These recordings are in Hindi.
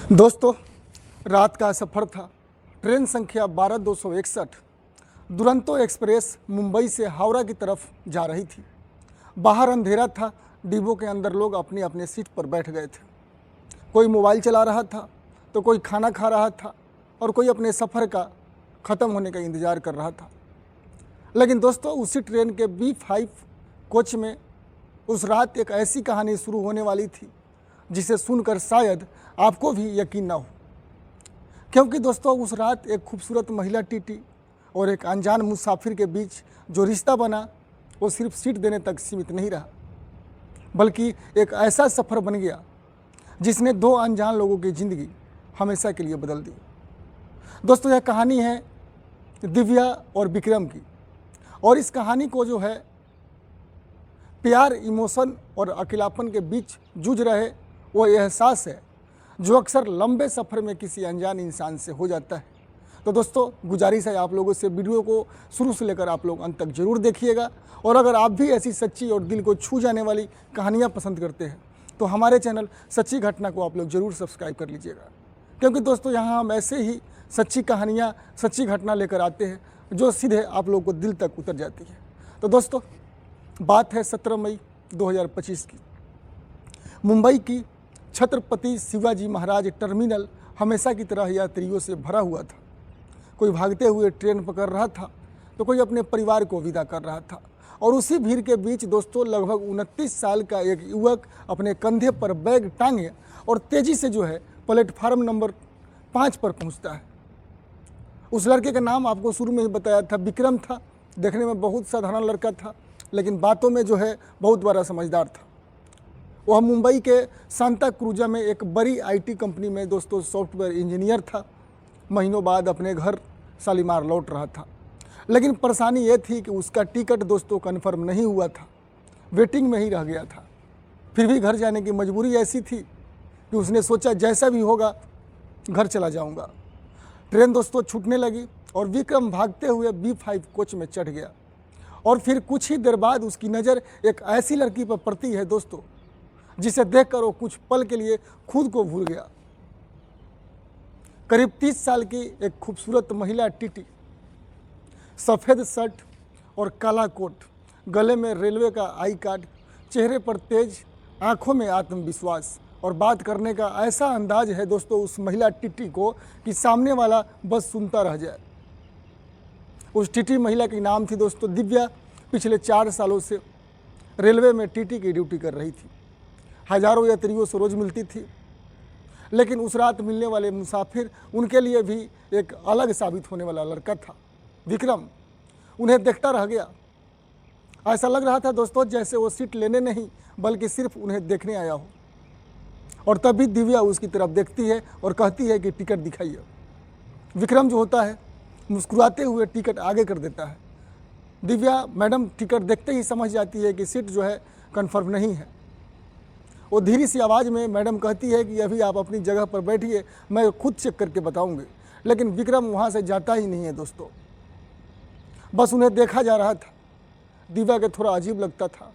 दोस्तों, रात का सफ़र था। ट्रेन संख्या 12261 दुरंतो एक्सप्रेस मुंबई से हावड़ा की तरफ जा रही थी। बाहर अंधेरा था। डिब्बों के अंदर लोग अपनी अपनी सीट पर बैठ गए थे। कोई मोबाइल चला रहा था तो कोई खाना खा रहा था और कोई अपने सफ़र का ख़त्म होने का इंतज़ार कर रहा था। लेकिन दोस्तों, उसी ट्रेन के B5 कोच में उस रात एक ऐसी कहानी शुरू होने वाली थी जिसे सुनकर शायद आपको भी यकीन ना हो। क्योंकि दोस्तों, उस रात एक खूबसूरत महिला टीटी और एक अनजान मुसाफिर के बीच जो रिश्ता बना वो सिर्फ सीट देने तक सीमित नहीं रहा, बल्कि एक ऐसा सफ़र बन गया जिसने दो अनजान लोगों की ज़िंदगी हमेशा के लिए बदल दी। दोस्तों, यह कहानी है दिव्या और विक्रम की, और इस कहानी को जो है प्यार, इमोशन और अकेलापन के बीच जूझ रहे वो एहसास है जो अक्सर लंबे सफ़र में किसी अनजान इंसान से हो जाता है। तो दोस्तों, गुजारिश है आप लोगों से वीडियो को शुरू से लेकर आप लोग अंत तक जरूर देखिएगा। और अगर आप भी ऐसी सच्ची और दिल को छू जाने वाली कहानियाँ पसंद करते हैं तो हमारे चैनल सच्ची घटना को आप लोग ज़रूर सब्सक्राइब कर लीजिएगा। क्योंकि दोस्तों, यहाँ हम ऐसे ही सच्ची कहानियाँ, सच्ची घटना लेकर आते हैं जो सीधे आप लोगों को दिल तक उतर जाती है। तो दोस्तों, बात है 17 मई 2025 की। मुंबई की छत्रपति शिवाजी महाराज टर्मिनल हमेशा की तरह यात्रियों से भरा हुआ था। कोई भागते हुए ट्रेन पकड़ रहा था तो कोई अपने परिवार को विदा कर रहा था। और उसी भीड़ के बीच दोस्तों, लगभग 29 साल का एक युवक अपने कंधे पर बैग टांगे और तेज़ी से जो है प्लेटफार्म नंबर 5 पर पहुंचता है। उस लड़के का नाम आपको शुरू में ही बताया था, विक्रम था। देखने में बहुत साधारण लड़का था, लेकिन बातों में जो है बहुत बड़ा समझदार था। वह मुंबई के सांता क्रूजा में एक बड़ी आईटी कंपनी में दोस्तों सॉफ्टवेयर इंजीनियर था। महीनों बाद अपने घर शालीमार लौट रहा था। लेकिन परेशानी ये थी कि उसका टिकट दोस्तों कन्फर्म नहीं हुआ था, वेटिंग में ही रह गया था। फिर भी घर जाने की मजबूरी ऐसी थी कि उसने सोचा जैसा भी होगा घर चला जाऊंगा। ट्रेन दोस्तों छूटने लगी और विक्रम भागते हुए B5 कोच में चढ़ गया। और फिर कुछ ही देर बाद उसकी नज़र एक ऐसी लड़की पर पड़ती है दोस्तों, जिसे देखकर वो कुछ पल के लिए खुद को भूल गया। करीब 30 साल की एक खूबसूरत महिला टीटी, सफ़ेद शर्ट और काला कोट, गले में रेलवे का आई कार्ड, चेहरे पर तेज, आंखों में आत्मविश्वास और बात करने का ऐसा अंदाज है दोस्तों उस महिला टीटी को कि सामने वाला बस सुनता रह जाए। उस टीटी महिला की नाम थी दोस्तों दिव्या। पिछले 4 सालों से रेलवे में टीटी की ड्यूटी कर रही थी। हजारों यात्रियों से रोज़ मिलती थी, लेकिन उस रात मिलने वाले मुसाफिर उनके लिए भी एक अलग साबित होने वाला लड़का था, विक्रम। उन्हें देखता रह गया। ऐसा लग रहा था दोस्तों जैसे वो सीट लेने नहीं बल्कि सिर्फ उन्हें देखने आया हो। और तभी दिव्या उसकी तरफ देखती है और कहती है कि टिकट दिखाइए। विक्रम जो होता है मुस्कुराते हुए टिकट आगे कर देता है। दिव्या मैडम टिकट देखते ही समझ जाती है कि सीट जो है कन्फर्म नहीं है। वो धीरे सी आवाज़ में मैडम कहती है कि अभी आप अपनी जगह पर बैठिए, मैं खुद चेक करके बताऊंगी। लेकिन विक्रम वहाँ से जाता ही नहीं है दोस्तों, बस उन्हें देखा जा रहा था। दिव्या के थोड़ा अजीब लगता था।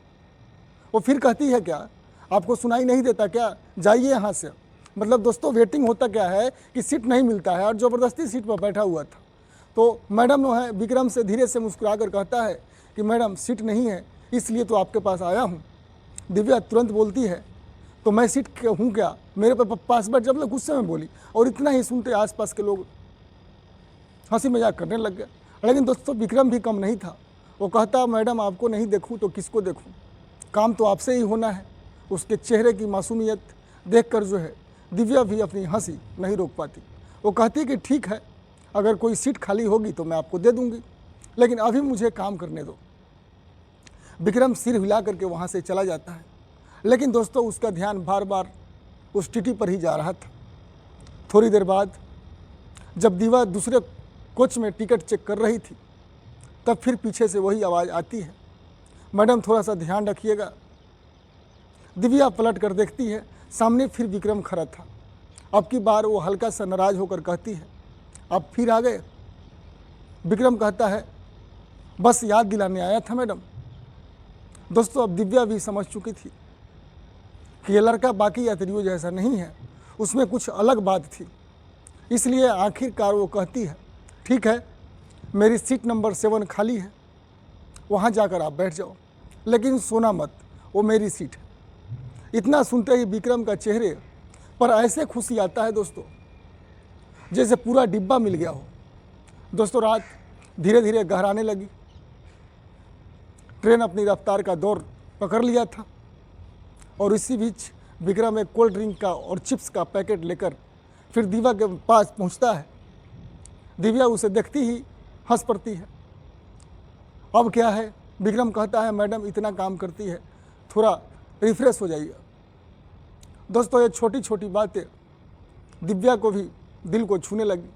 वो फिर कहती है, क्या आपको सुनाई नहीं देता क्या, जाइए यहाँ से। मतलब दोस्तों, वेटिंग होता क्या है कि सीट नहीं मिलता है और ज़बरदस्ती सीट पर बैठा हुआ था। तो मैडम जो है विक्रम से धीरे से मुस्कुरा कर कहता है कि मैडम सीट नहीं है, इसलिए तो आपके पास आया हूँ। दिव्या तुरंत बोलती है, तो मैं सीट हूँ क्या, मेरे पास बैठ। जब लोग गुस्से में बोली और इतना ही सुनते आसपास के लोग हंसी मजाक करने लग गए। लेकिन दोस्तों, विक्रम भी कम नहीं था। वो कहता, मैडम आपको नहीं देखूँ तो किसको देखूँ, काम तो आपसे ही होना है। उसके चेहरे की मासूमियत देखकर जो है दिव्या भी अपनी हंसी नहीं रोक पाती। वो कहती कि ठीक है, अगर कोई सीट खाली होगी तो मैं आपको दे दूँगी, लेकिन अभी मुझे काम करने दो। विक्रम सिर हिला करके वहाँ से चला जाता है। लेकिन दोस्तों, उसका ध्यान बार बार उस टीटी पर ही जा रहा था। थोड़ी देर बाद जब दिव्या दूसरे कोच में टिकट चेक कर रही थी, तब फिर पीछे से वही आवाज़ आती है, मैडम थोड़ा सा ध्यान रखिएगा। दिव्या पलट कर देखती है, सामने फिर विक्रम खड़ा था। अब की बार वो हल्का सा नाराज़ होकर कहती है, आप फिर आ गए। विक्रम कहता है, बस याद दिलाने आया था मैडम। दोस्तों, अब दिव्या भी समझ चुकी थी कि ये लड़का बाकी यात्रियों जैसा नहीं है। उसमें कुछ अलग बात थी। इसलिए आखिरकार वो कहती है, ठीक है, मेरी सीट नंबर 7 खाली है, वहाँ जाकर आप बैठ जाओ, लेकिन सोना मत, वो मेरी सीट है। इतना सुनते ही विक्रम का चेहरे पर ऐसे खुशी आता है दोस्तों, जैसे पूरा डिब्बा मिल गया हो। दोस्तों, रात धीरे धीरे गहराने लगी। ट्रेन अपनी रफ्तार का दौर पकड़ लिया था और इसी बीच विक्रम एक कोल्ड ड्रिंक का और चिप्स का पैकेट लेकर फिर दिव्या के पास पहुंचता है। दिव्या उसे देखती ही हंस पड़ती है। अब क्या है, विक्रम कहता है, मैडम इतना काम करती है, थोड़ा रिफ्रेश हो जाइए। दोस्तों, ये छोटी छोटी बातें दिव्या को भी दिल को छूने लगी,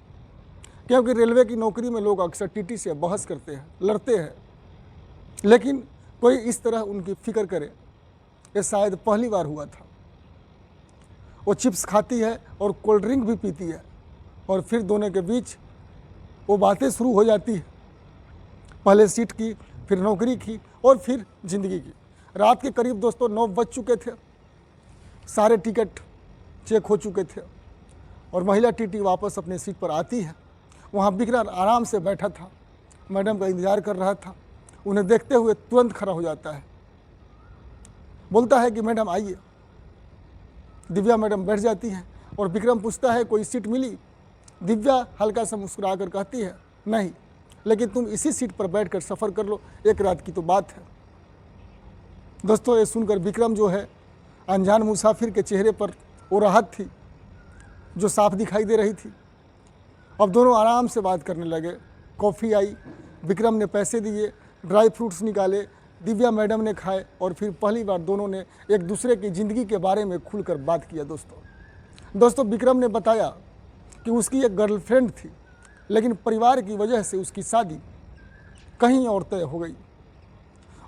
क्योंकि रेलवे की नौकरी में लोग अक्सर टीटी से बहस करते हैं, लड़ते हैं, लेकिन कोई इस तरह उनकी फिक्र करे ये शायद पहली बार हुआ था। वो चिप्स खाती है और कोल्ड ड्रिंक भी पीती है और फिर दोनों के बीच वो बातें शुरू हो जाती है, पहले सीट की, फिर नौकरी की और फिर ज़िंदगी की। रात के करीब दोस्तों 9 बज चुके थे, सारे टिकट चेक हो चुके थे और महिला टीटी वापस अपनी सीट पर आती है। वहाँ विक्रम आराम से बैठा था, मैडम का इंतज़ार कर रहा था। उन्हें देखते हुए तुरंत खड़ा हो जाता है, बोलता है कि मैडम आइए। दिव्या मैडम बैठ जाती हैं और विक्रम पूछता है, कोई सीट मिली? दिव्या हल्का सा मुस्कुरा कर कहती है, नहीं, लेकिन तुम इसी सीट पर बैठकर सफ़र कर लो, एक रात की तो बात है। दोस्तों, ये सुनकर विक्रम जो है, अनजान मुसाफिर के चेहरे पर वो राहत थी जो साफ दिखाई दे रही थी। अब दोनों आराम से बात करने लगे। कॉफ़ी आई, विक्रम ने पैसे दिए, ड्राई फ्रूट्स निकाले, दिव्या मैडम ने खाए और फिर पहली बार दोनों ने एक दूसरे की ज़िंदगी के बारे में खुलकर बात किया। दोस्तों, विक्रम ने बताया कि उसकी एक गर्लफ्रेंड थी, लेकिन परिवार की वजह से उसकी शादी कहीं और तय हो गई।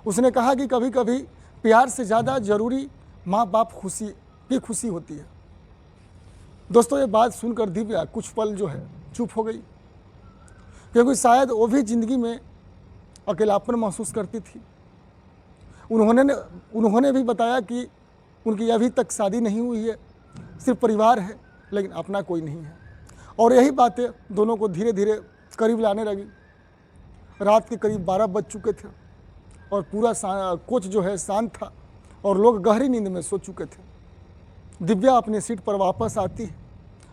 उसने कहा कि कभी कभी प्यार से ज़्यादा ज़रूरी माँ बाप की खुशी होती है। दोस्तों, ये बात सुनकर दिव्या कुछ पल जो है चुप हो गई, क्योंकि शायद वो भी ज़िंदगी में अकेलापन महसूस करती थी। उन्होंने भी बताया कि उनकी अभी तक शादी नहीं हुई है, सिर्फ परिवार है, लेकिन अपना कोई नहीं है। और यही बातें दोनों को धीरे धीरे करीब लाने लगी। रात के करीब 12 बज चुके थे और पूरा कोच जो है शांत था और लोग गहरी नींद में सो चुके थे। दिव्या अपनी सीट पर वापस आती है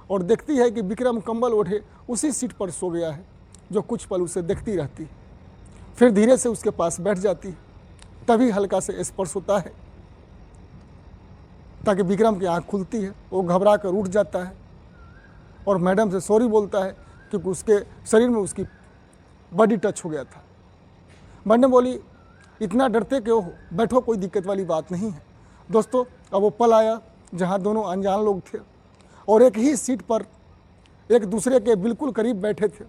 और देखती है कि विक्रम कंबल ओढ़े उसी सीट पर सो गया है, जो कुछ पल उसे देखती रहती है। फिर धीरे से उसके पास बैठ जाती है। तभी हल्का से स्पर्श होता है ताकि विक्रम की आंख खुलती है। वो घबरा कर उठ जाता है और मैडम से सॉरी बोलता है, क्योंकि उसके शरीर में उसकी बॉडी टच हो गया था। मैडम बोली, इतना डरते क्यों हो, बैठो, कोई दिक्कत वाली बात नहीं है। दोस्तों, अब वो पल आया जहां दोनों अनजान लोग थे और एक ही सीट पर एक दूसरे के बिल्कुल करीब बैठे थे।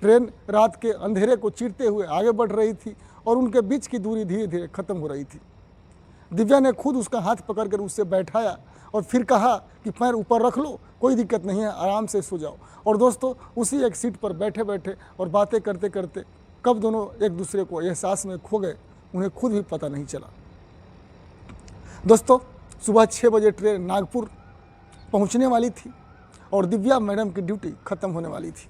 ट्रेन रात के अंधेरे को चीरते हुए आगे बढ़ रही थी और उनके बीच की दूरी धीरे धीरे खत्म हो रही थी। दिव्या ने खुद उसका हाथ पकड़कर उससे बैठाया और फिर कहा कि पैर ऊपर रख लो, कोई दिक्कत नहीं है, आराम से सो जाओ। और दोस्तों, उसी एक सीट पर बैठे बैठे और बातें करते करते कब दोनों एक दूसरे को एहसास में खो गए, उन्हें खुद भी पता नहीं चला। दोस्तों, सुबह 6 बजे ट्रेन नागपुर पहुंचने वाली थी और दिव्या मैडम की ड्यूटी ख़त्म होने वाली थी।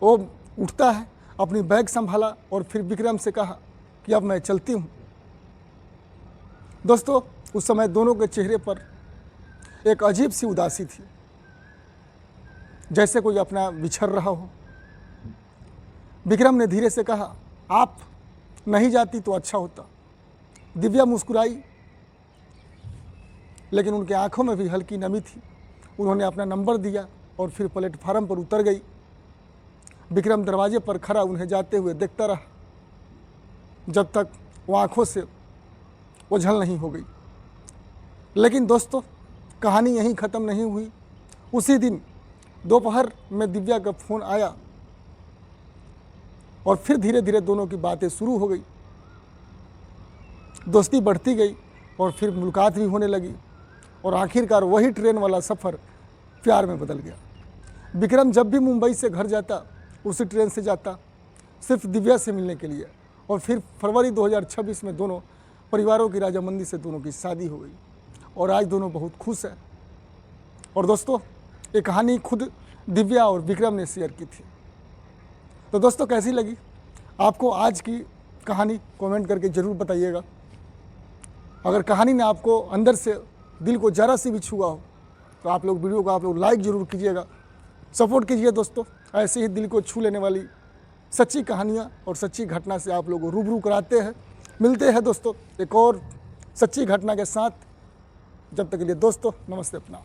वो उठता है, अपनी बैग संभाला और फिर विक्रम से कहा कि अब मैं चलती हूँ। दोस्तों, उस समय दोनों के चेहरे पर एक अजीब सी उदासी थी, जैसे कोई अपना बिछड़ रहा हो। विक्रम ने धीरे से कहा, आप नहीं जाती तो अच्छा होता। दिव्या मुस्कुराई, लेकिन उनके आंखों में भी हल्की नमी थी। उन्होंने अपना नंबर दिया और फिर प्लेटफार्म पर उतर गई। विक्रम दरवाजे पर खड़ा उन्हें जाते हुए देखता रहा, जब तक वो आंखों से ओझल नहीं हो गई। लेकिन दोस्तों, कहानी यहीं ख़त्म नहीं हुई। उसी दिन दोपहर में दिव्या का फ़ोन आया और फिर धीरे धीरे दोनों की बातें शुरू हो गई। दोस्ती बढ़ती गई और फिर मुलाकात भी होने लगी और आखिरकार वही ट्रेन वाला सफ़र प्यार में बदल गया। विक्रम जब भी मुंबई से घर जाता उसी ट्रेन से जाता, सिर्फ दिव्या से मिलने के लिए। और फिर फरवरी 2026 में दोनों परिवारों की राजामंदी से दोनों की शादी हो गई और आज दोनों बहुत खुश हैं। और दोस्तों ये कहानी खुद दिव्या और विक्रम ने शेयर की थी। तो दोस्तों कैसी लगी आपको आज की कहानी, कमेंट करके ज़रूर बताइएगा। अगर कहानी ने आपको अंदर से दिल को ज़रा सी भी छुआ हो तो आप लोग वीडियो को आप लोग लाइक ज़रूर कीजिएगा, सपोर्ट कीजिए दोस्तों। ऐसे ही दिल को छू लेने वाली सच्ची कहानियाँ और सच्ची घटना से आप लोगों को रूबरू कराते हैं। मिलते हैं दोस्तों एक और सच्ची घटना के साथ। जब तक के लिए दोस्तों नमस्ते अपना।